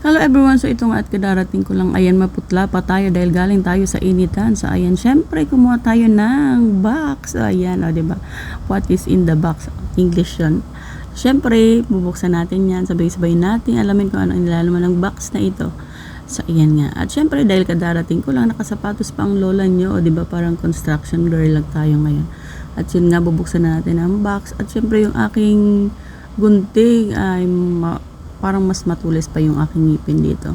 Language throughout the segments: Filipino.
Hello everyone, so ito nga at kadarating ko lang, ayan, maputla pa tayo dahil galing tayo sa initan. So ayan, syempre kumuha tayo ng box. So ayan, o diba, what is in the box? English yun. Syempre, bubuksan natin yan, sabay-sabay natin alamin kung ano ang nilalaman ng box na ito. So ayan nga, at syempre dahil kadarating ko lang, nakasapatos pa ang lola nyo, o diba, parang construction girl lang tayo ngayon. At yun nga, bubuksan natin ang box. At syempre yung aking gunting ay parang mas matulis pa yung aking ngipin dito.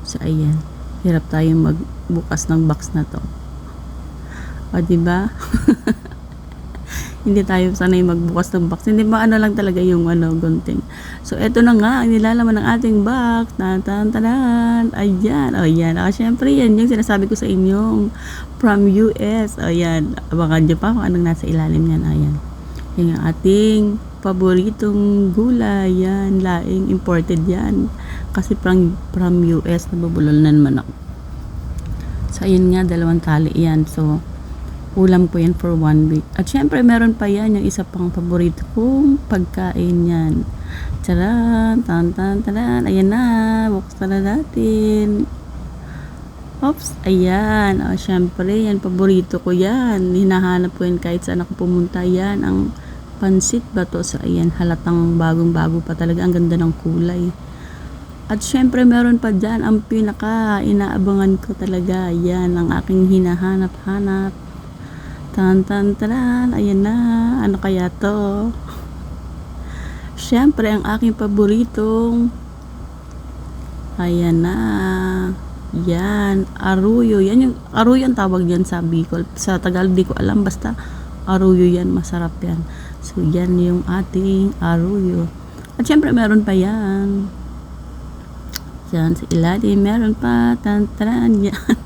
So ayan, hirap tayong magbukas ng box na to. O diba? Hindi tayo sanay magbukas ng box. Hindi ba ano lang talaga yung gunting. So eto na nga ang nilalaman ng ating box. Tan-tan-tanan. Ayan, o yan. O syempre yan yung sinasabi ko sa inyong from US. O yan, abangan nyo pa kung anong nasa ilalim yan. Ayan, yung ating paboritong gulay, yan, laing imported yan kasi from US, nabubulol na naman ako. So ayun nga, 2 tali yan, so ulam ko yan for 1 week. At syempre meron pa yan, yung isa pang paborito kong pagkain yan. Tcharan, tan-tan-taran, ayan na, buksan na natin. Oops, ayan, o syempre yan, paborito ko yan, hinahanap ko yan kahit saan ako pumunta. Yan ang pansit ba to? So ayan, halatang bagong-bago pa talaga, ang ganda ng kulay. At syempre meron pa dyan ang pinaka inaabangan ko talaga, yan ang aking hinahanap-hanap. Tan-tan-taran, ayan na, ano kaya to? Syempre ang aking paboritong, ayan na, yan, aruyo. Yan yung aruyo ang tawag yan sa Bicol, sa Tagalog di ko alam, basta aruyo yan, masarap yan. So yan yung ating aruyo. At syempre meron pa yan. Yan sa ilalim meron pa, tantaran yan.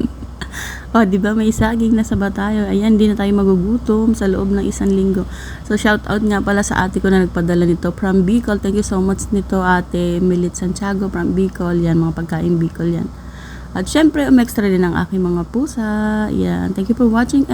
O diba, may saging na saba tayo. Ayan, di na tayo magugutom sa loob ng 1 linggo. So shout out nga pala sa ate ko na nagpadala nito from Bicol. Thank you so much nito, ate Milit Santiago from Bicol. Yan, mga pagkain Bicol yan. At syempre extra din ang aking mga pusa. Yan, thank you for watching.